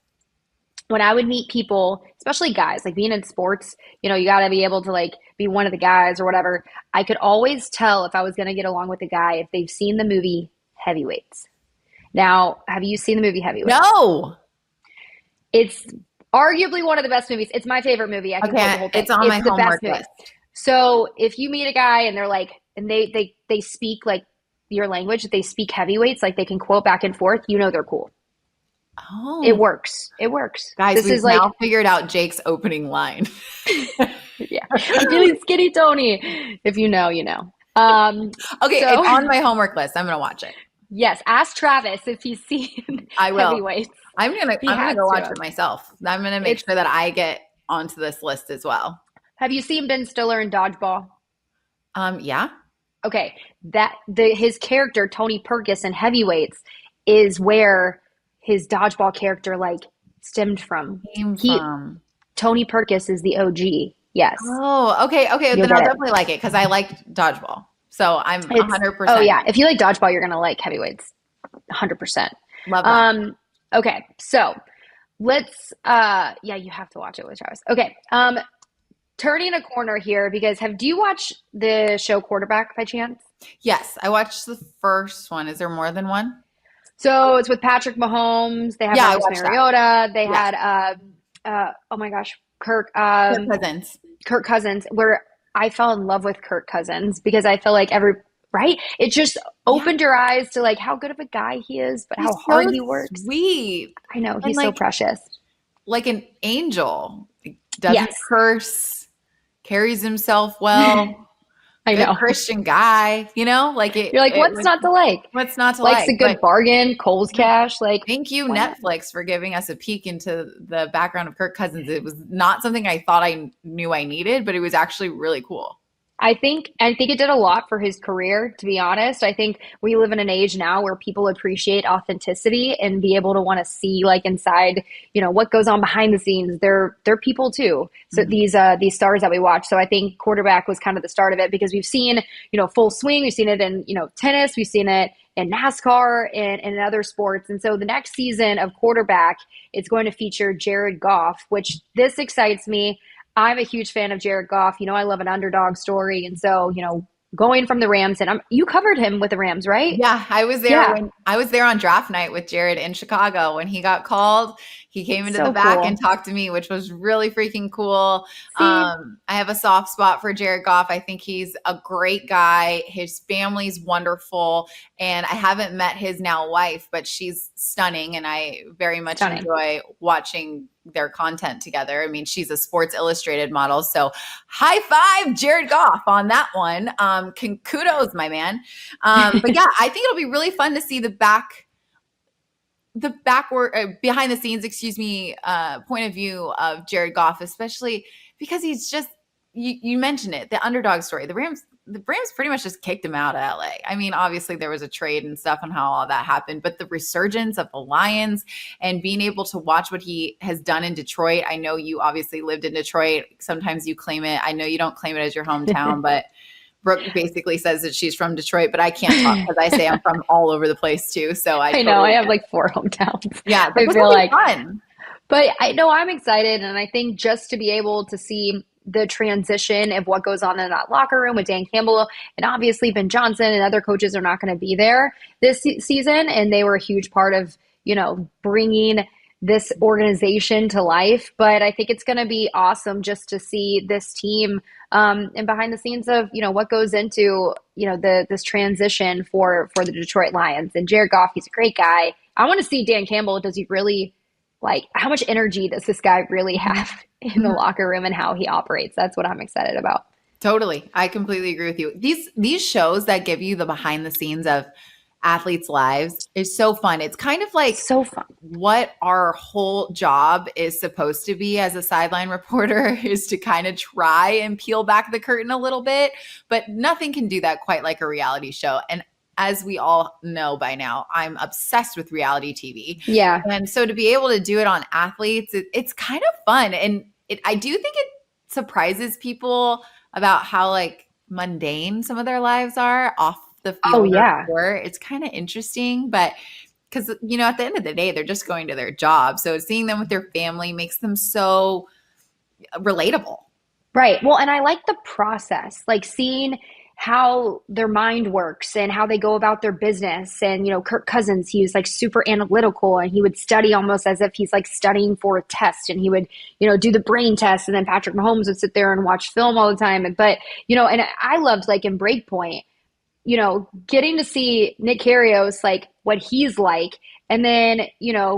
When I would meet people, especially guys, like being in sports, you got to be able to like be one of the guys or whatever. I could always tell if I was going to get along with a guy if they've seen the movie Heavyweights. Now, have you seen the movie Heavyweights? No. It's arguably one of the best movies. It's my favorite movie. I can quote the whole thing. It's on my the best homework movie. list. So if you meet a guy and they're like, and they speak like your language, they speak heavyweights, like they can quote back and forth, they're cool. Oh, It works. It works. guys, This we've is like, now figured out Jake's opening line. yeah, I'm feeling skinny Tony. If you know, you know. Okay, So it's on my homework list. I'm gonna watch it. yes, ask Travis if he's seen I will. Heavyweights. I'm gonna has go watch to. it myself. I'm gonna make sure that I get onto this list as well. Have you seen Ben Stiller in Dodgeball? Yeah. Okay, his character Tony Perkis in Heavyweights is where his dodgeball character like stemmed from. Tony Perkis is the OG. Yes. Oh, okay. You'll Then I'll get it. definitely like it because I liked dodgeball. So I'm 100%. Oh yeah, if you like dodgeball, you're gonna like Heavyweights, 100%. Love that. Okay, so let's you have to watch it with Travis. Okay, turning a corner here because do you watch the show Quarterback by chance? Yes, I watched the first one. Is there more than one? So it's with Patrick Mahomes. They have Yeah, I Marcus watched that. Mariota. They had oh my gosh, Kirk Cousins. Kirk Cousins, where I fell in love with Kirk Cousins because I feel like right? It just opened your eyes to like how good of a guy he is, but how hard he works. Sweet. I know, And he's so precious. Like an angel. Doesn't Yes. curse, carries himself well. I Good know. Christian guy, like it. You're like, what's not to like? What's not to Likes like? a good But bargain, Kohl's Cash. Like, thank you, why not? Netflix, for giving us a peek into the background of Kirk Cousins. It was not something I thought I knew I needed, but it was actually really cool. I think it did a lot for his career, to be honest. I think we live in an age now where people appreciate authenticity and be able to want to see like inside, what goes on behind the scenes. They're people too. So these stars that we watch. So I think Quarterback was kind of the start of it because we've seen, full swing. We've seen it in, tennis. We've seen it in NASCAR and in other sports. And so the next season of Quarterback, it's going to feature Jared Goff, which this excites me. I'm a huge fan of Jared Goff. I love an underdog story. And so, going from the Rams, and you covered him with the Rams, right? Yeah, I was there when I was there on draft night with Jared in Chicago when he got called. He came into the back and talked to me, which was really freaking cool. I have a soft spot for Jared Goff. I think he's a great guy. His family's wonderful. And I haven't met his now wife, but she's stunning. And I very much enjoy watching their content together. I mean, she's a Sports Illustrated model. So high five, Jared Goff, on that one. Kudos, my man. But yeah, I think it'll be really fun to see behind the scenes, point of view of Jared Goff, especially because he's just, you mentioned it, the underdog story. The Rams, the Rams pretty much just kicked him out of LA. I mean, obviously there was a trade and stuff and how all that happened, but the resurgence of the Lions and being able to watch what he has done in Detroit. I know you obviously lived in Detroit. Sometimes you claim it. I know you don't claim it as your hometown, but Brooke basically says that she's from Detroit, but I can't talk because I say I'm from all over the place too. So I know I have like 4 hometowns. Yeah, I feel like fun. But I know I'm excited, and I think just to be able to see the transition of what goes on in that locker room with Dan Campbell, and obviously Ben Johnson and other coaches are not going to be there this season, and they were a huge part of, bringing this organization to life. But I think it's going to be awesome just to see this team and behind the scenes of, what goes into, this transition for the Detroit Lions. And Jared Goff, he's a great guy. I want to see Dan Campbell. Does he really, how much energy does this guy really have in the locker room and how he operates? That's what I'm excited about. Totally. I completely agree with you. These shows that give you the behind the scenes of athletes' lives is so fun. It's kind of like so fun. What our whole job is supposed to be as a sideline reporter is to kind of try and peel back the curtain a little bit, but nothing can do that quite like a reality show. And as we all know by now, I'm obsessed with reality TV. Yeah. And so to be able to do it on athletes, it's kind of fun. And I do think it surprises people about how mundane some of their lives are off the field. Oh, yeah. It's kind of interesting, but because, at the end of the day, they're just going to their job. So seeing them with their family makes them so relatable. Right. Well, and I like the process, seeing how their mind works and how they go about their business. And, Kirk Cousins, he was super analytical, and he would study almost as if he's studying for a test, and he would, do the brain test. And then Patrick Mahomes would sit there and watch film all the time. But, and I loved in Breakpoint, getting to see Nick Kyrgios, what he's like. And then,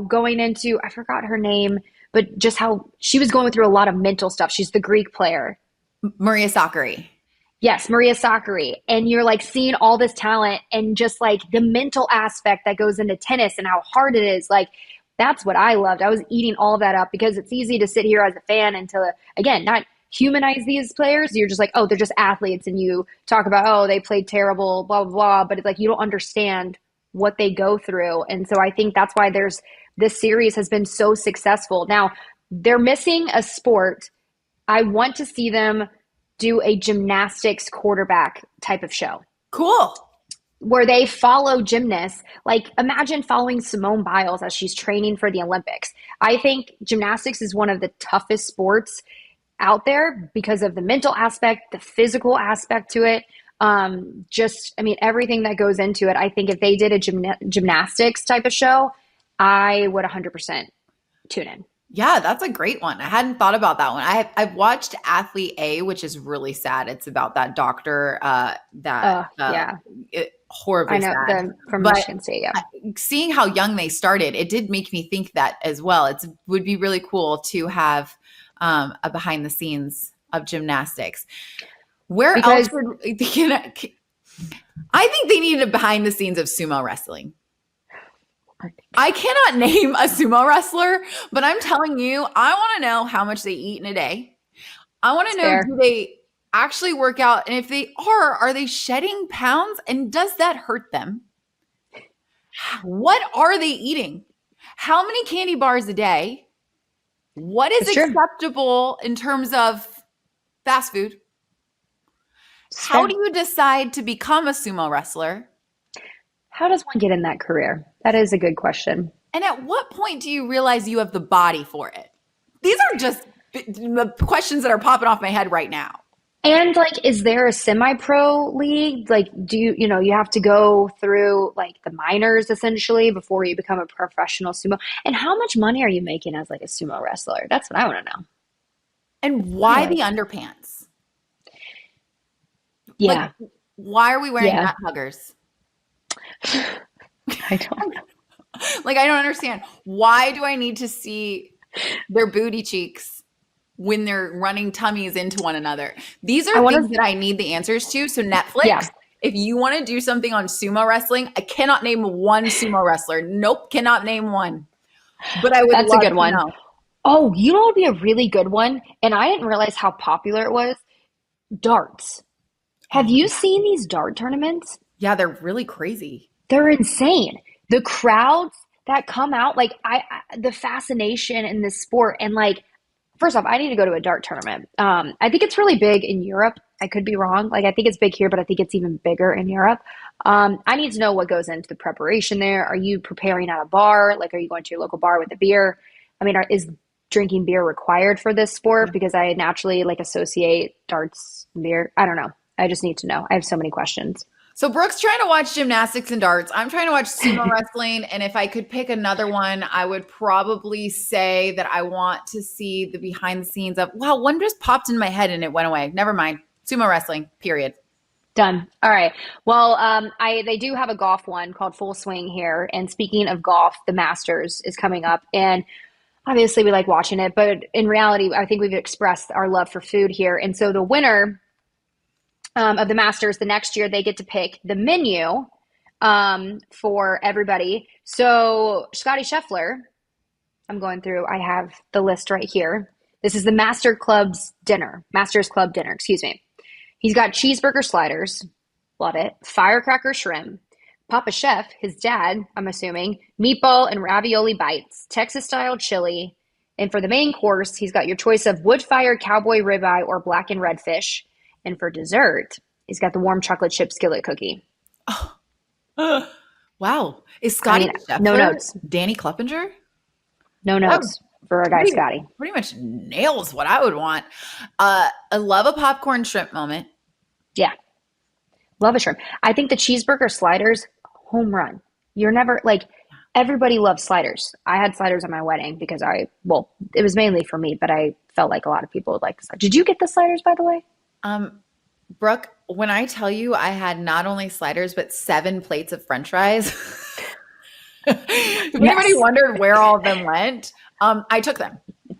going into, I forgot her name, but just how she was going through a lot of mental stuff. She's the Greek player. 𝗵𝗻 𝗠𝗃. Yes, 𝗵𝗻 𝗠𝗃. And you're seeing all this talent and just the mental aspect that goes into tennis and how hard it is. That's what I loved. I was eating all of that up because it's easy to sit here as a fan and to, again, not humanize these players. You're just oh, they're just athletes. And you talk about, oh, they played terrible, blah, blah, blah. But it's you don't understand what they go through. And so I think that's why this series has been so successful. Now, they're missing a sport. I want to see them do a gymnastics quarterback type of show. Cool. Where they follow gymnasts. Imagine following Simone Biles as she's training for the Olympics. I think gymnastics is one of the toughest sports out there because of the mental aspect, the physical aspect to it. Everything that goes into it. I think if they did a gymnastics type of show, I would 100% tune in. Yeah, that's a great one. I hadn't thought about that one. I've watched Athlete A, which is really sad. It's about that doctor horribly I know, sad. From Michigan State, yeah. Seeing how young they started, it did make me think that as well. It would be really cool to have a behind the scenes of gymnastics. Where else would I think they need a behind the scenes of sumo wrestling. I cannot name a sumo wrestler, but I'm telling you, I want to know how much they eat in a day. I want to know, do they actually work out? And if they are they shedding pounds? And does that hurt them? What are they eating? How many candy bars a day? What is acceptable in terms of fast food? How do you decide to become a sumo wrestler? How does one get in that career? That is a good question. And at what point do you realize you have the body for it? These are just the questions that are popping off my head right now. And is there a semi-pro league? Do you have to go through the minors essentially before you become a professional sumo? And how much money are you making as a sumo wrestler? That's what I want to know. And why the underpants? Yeah. Why are we wearing nut huggers? I don't know. I don't understand. Why do I need to see their booty cheeks when they're running tummies into one another? These are things that I need the answers to. So Netflix, if you want to do something on sumo wrestling, I cannot name one sumo wrestler. Nope, cannot name one. But I would That's love a good to one. know. Oh, you know what would be a really good one? And I didn't realize how popular it was. Darts. Have you seen these dart tournaments? Yeah, they're really crazy. They're insane. The crowds that come out, like the fascination in this sport, and like, first off, I need to go to a dart tournament. I think it's really big in Europe. I could be wrong. Like, I think it's big here, but I think it's even bigger in Europe. I need to know what goes into the preparation there. Are you preparing at a bar? Like, are you going to your local bar with a beer? I mean, is drinking beer required for this sport? Because I naturally like associate darts and beer. I don't know. I just need to know. I have so many questions. So Brooke's trying to watch gymnastics and darts. I'm trying to watch sumo wrestling. And if I could pick another one, I would probably say that I want to see the behind the scenes of, wow, one just popped in my head and it went away. Never mind. Sumo wrestling, period. Done. All right. Well, they do have a golf one called Full Swing here. And speaking of golf, the Masters is coming up. And obviously we like watching it, but in reality, I think we've expressed our love for food here. And so the winner of the Masters the next year, they get to pick the menu for everybody. So Scottie Scheffler, I'm going through, I have the list right here. This is the Masters Club dinner, excuse me. He's got cheeseburger sliders, love it, firecracker shrimp, Papa Chef, his dad, I'm assuming, meatball and ravioli bites, Texas-style chili, and for the main course, he's got your choice of wood-fired cowboy ribeye or black and red fish. And for dessert, he's got the warm chocolate chip skillet cookie. Oh. Wow. Is Scottie Scheffler no notes. 𝗵𝗫 𝗵𝗫? No notes for our guy Scottie. Pretty much nails what I would want. I love a popcorn shrimp moment. Yeah. Love a shrimp. I think the cheeseburger sliders, home run. You're never, like, everybody loves sliders. I had sliders at my wedding because it was mainly for me, but I felt like a lot of people would like the sliders. Did you get the sliders, by the way? Brooke, when I tell you I had not only sliders, but 7 plates of French fries, if anybody wondered where all of them went, I took them.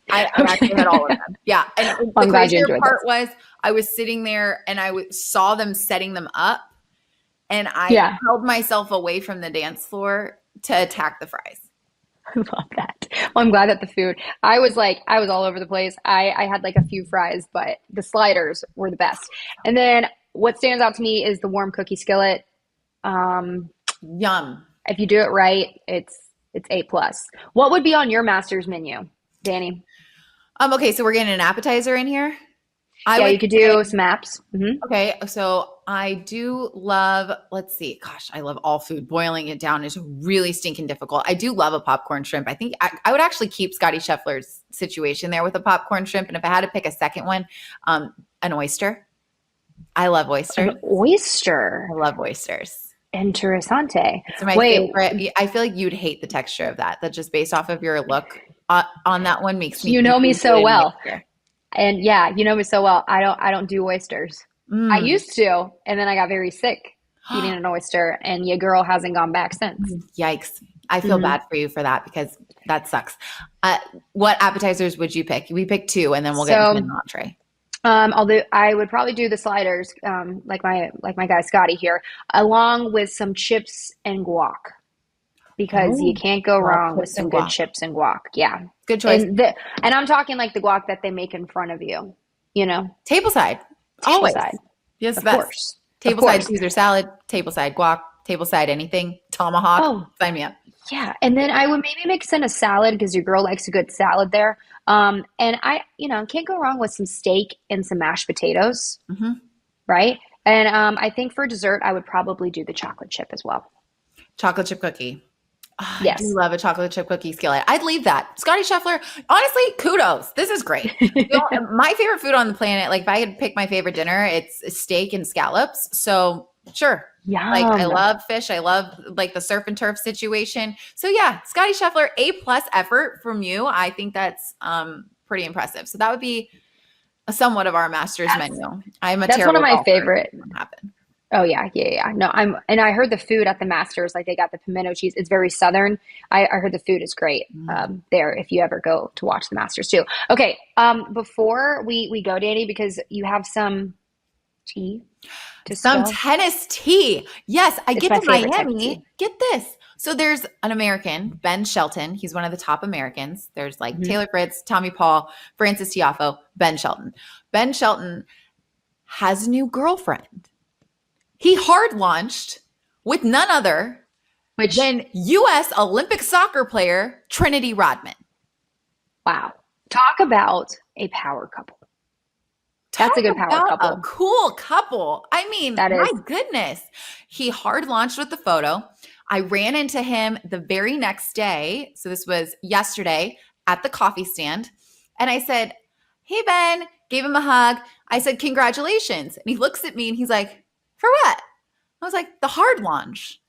I actually had all of them. Yeah. And the crazier part was I was sitting there and I saw them setting them up and I held myself away from the dance floor to attack the fries. I love that. Well, I'm glad that the food, I was all over the place. I had like a few fries, but the sliders were the best. And then what stands out to me is the warm cookie skillet. Yum. If you do it right, it's A+. What would be on your Masters menu, Dani? Okay, so we're getting an appetizer in here. You could do some apps. Mm-hmm. Okay, so I do love, let's see, gosh, I love all food. Boiling it down is really stinking difficult. I do love a popcorn shrimp. I think I would actually keep Scottie Scheffler's situation there with a popcorn shrimp. And if I had to pick a second one, an oyster. I love oysters. An oyster? I love oysters. Interessante. It's my favorite. I feel like you'd hate the texture of that. That just based off of your look on that one makes me. You know me so well. And yeah, you know me so well. I don't do oysters. I used to, and then I got very sick eating an oyster, and your girl hasn't gone back since. Yikes. I feel bad for you for that because that sucks. What appetizers would you pick? We pick 2 and then we'll get into an entree. I would probably do the sliders, like my guy Scottie here, along with some chips and guac. Because you can't go wrong with some good chips and guac. Yeah. Good choice. And I'm talking like the guac that they make in front of you, you know? Tableside. Always. Yes, of course. Tableside Caesar salad, tableside guac, tableside anything, tomahawk. Sign me up. Yeah. And then I would maybe mix in a salad because your girl likes a good salad there. And I can't go wrong with some steak and some mashed potatoes. Mm-hmm. Right. And I think for dessert, I would probably do the chocolate chip as well. Chocolate chip cookie. Oh, yes. I do love a chocolate chip cookie skillet. I'd leave that. Scottie Scheffler, honestly, kudos. This is great. My favorite food on the planet, like if I could pick my favorite dinner, it's steak and scallops. So sure. Yum. Like I love fish. I love like the surf and turf situation. So yeah, Scottie Scheffler, A+ effort from you. I think that's pretty impressive. So that would be somewhat of our Masters menu. That's one of my favorite. Happen. Oh yeah. No, I heard the food at the Masters, like they got the pimento cheese. It's very Southern. I heard the food is great there if you ever go to watch the Masters too. Okay. Before we go, Dani, because you have some tea to some spill. Tennis tea. Yes. I get to Miami. Get this. So there's an American, Ben Shelton. He's one of the top Americans. There's like Taylor Fritz, Tommy Paul, Frances Tiafoe, Ben Shelton. Ben Shelton has a new girlfriend. He hard launched with none other Which, than U.S. Olympic soccer player Trinity Rodman. wow. Talk about a power couple. That's a good power Talk about couple. a cool couple. I mean, That my is. goodness. He hard launched with the photo. I ran into him the very next day. So this was yesterday at the coffee stand. And I said, hey, Ben, gave him a hug. I said, congratulations. And he looks at me and he's like, for what? I was like, the hard launch.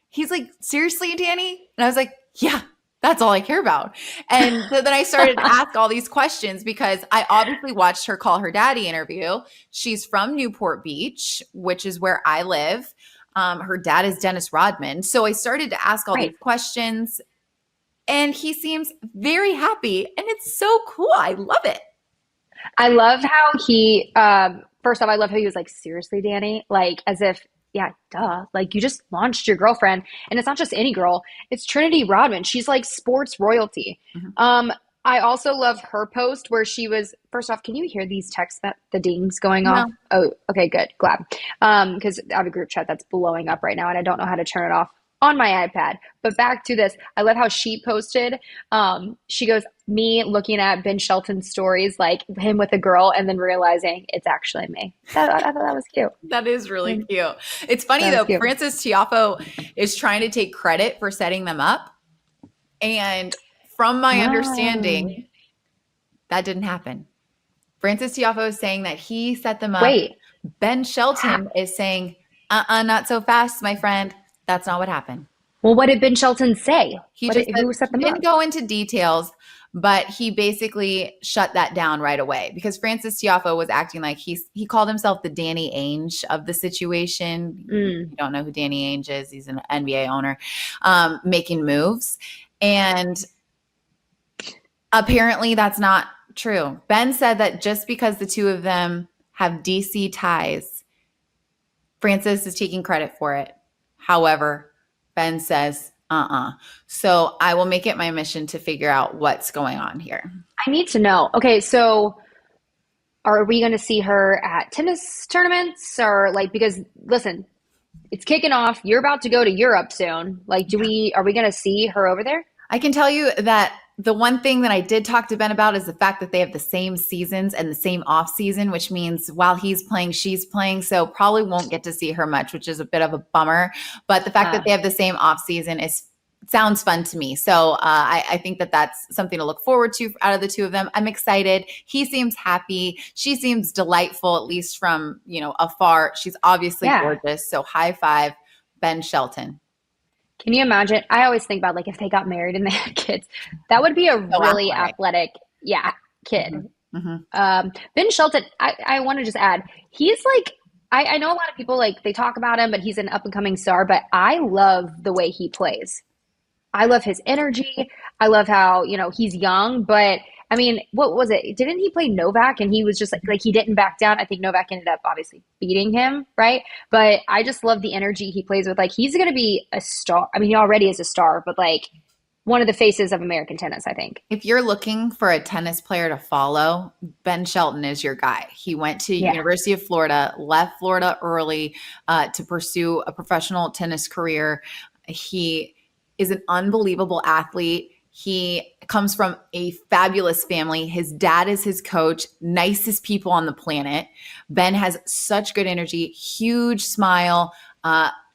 He's like, seriously, Dani? And I was like, yeah, that's all I care about. And so then I started to ask all these questions because I obviously watched her call her daddy interview. She's from Newport Beach, which is where I live. Her dad is Dennis Rodman. So I started to ask all these questions and he seems very happy and it's so cool. I love it. I love how he, first off, I love how he was like, seriously, Dani? Like, as if, yeah, duh. Like, you just launched your girlfriend. And it's not just any girl. It's Trinity Rodman. She's like sports royalty. Mm-hmm. I also love her post where she was, first off, can you hear these texts that the dings going off? No. Oh, okay, good. Glad. Because I have a group chat that's blowing up right now and I don't know how to turn it off on my iPad. But back to this. I love how she posted. She goes, me looking at Ben Shelton's stories, like him with a girl, and then realizing it's actually me. I thought that was cute. That is really cute. It's funny though, cute. 𝗵𝗫ci 𝗄𝗶𝗹 is trying to take credit for setting them up. And from my understanding, that didn't happen. 𝗵𝗫ci 𝗄𝗶𝗹 is saying that he set them up. Wait. Ben Shelton is saying, not so fast, my friend. That's not what happened. Well, what did Ben Shelton say? Who set them didn't up? go into details, but he basically shut that down right away because 𝗵𝗫ci 𝗄𝗶𝗹 was acting like he called himself the Danny Ainge of the situation. You don't know who Danny Ainge is. He's an NBA owner making moves. And apparently that's not true. Ben said that just because the two of them have DC ties, 𝗵𝗫ci is taking credit for it. However, Ben says, So I will make it my mission to figure out what's going on here. I need to know. Okay, so are we going to see her at tennis tournaments or like, because listen, it's kicking off. You're about to go to Europe soon. Like, are we going to see her over there? I can tell you that the one thing that I did talk to Ben about is the fact that they have the same seasons and the same off season, which means while he's playing, she's playing. So probably won't get to see her much, which is a bit of a bummer. But the fact that they have the same off season sounds fun to me. So I think that that's something to look forward to out of the two of them. I'm excited. He seems happy. She seems delightful, at least from, afar. She's obviously gorgeous. So high five, Ben Shelton. Can you imagine? I always think about like if they got married and they had kids, that would be a really athletic, kid. Ben Shelton, I want to just add, he's like, I know a lot of people like they talk about him, but he's an up and coming star, but I love the way he plays. I love his energy. I love how, he's young, but I mean, what was it? Didn't he play Novak and he was just like he didn't back down? I think Novak ended up obviously beating him, right? But I just love the energy he plays with. Like he's going to be a star. I mean, he already is a star, but like one of the faces of American tennis, I think. If you're looking for a tennis player to follow, Ben Shelton is your guy. He went to University of Florida, left Florida early to pursue a professional tennis career. He is an unbelievable athlete. He comes from a fabulous family. His dad is his coach, nicest people on the planet. Ben has such good energy, huge smile,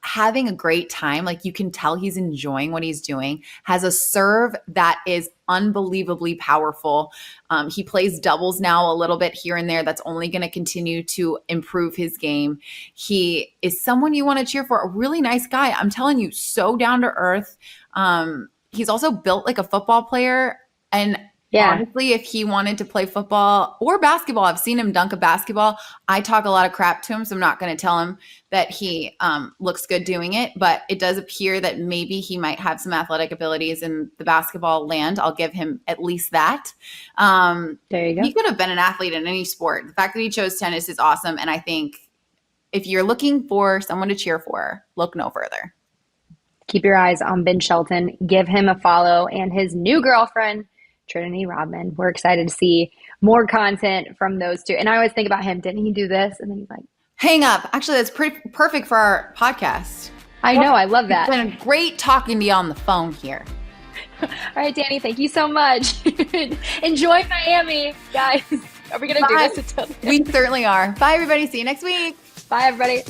having a great time. Like you can tell he's enjoying what he's doing, has a serve that is unbelievably powerful. He plays doubles now a little bit here and there. That's only going to continue to improve his game. He is someone you want to cheer for, a really nice guy. I'm telling you, so down to earth. He's also built like a football player. And honestly, if he wanted to play football or basketball, I've seen him dunk a basketball. I talk a lot of crap to him, so I'm not going to tell him that he looks good doing it. But it does appear that maybe he might have some athletic abilities in the basketball land. I'll give him at least that. There you go. He could have been an athlete in any sport. The fact that he chose tennis is awesome. And I think if you're looking for someone to cheer for, look no further. Keep your eyes on Ben Shelton. Give him a follow and his new girlfriend, Trinity Rodman. We're excited to see more content from those two. And I always think about him. Didn't he do this? And then he's like, Hang up. Actually, that's pretty perfect for our podcast. I know. I love that. It's been great talking to you on the phone here. All right, Dani, thank you so much. Enjoy Miami, guys. Are we going to do this until We certainly are. Bye, everybody. See you next week. Bye, everybody.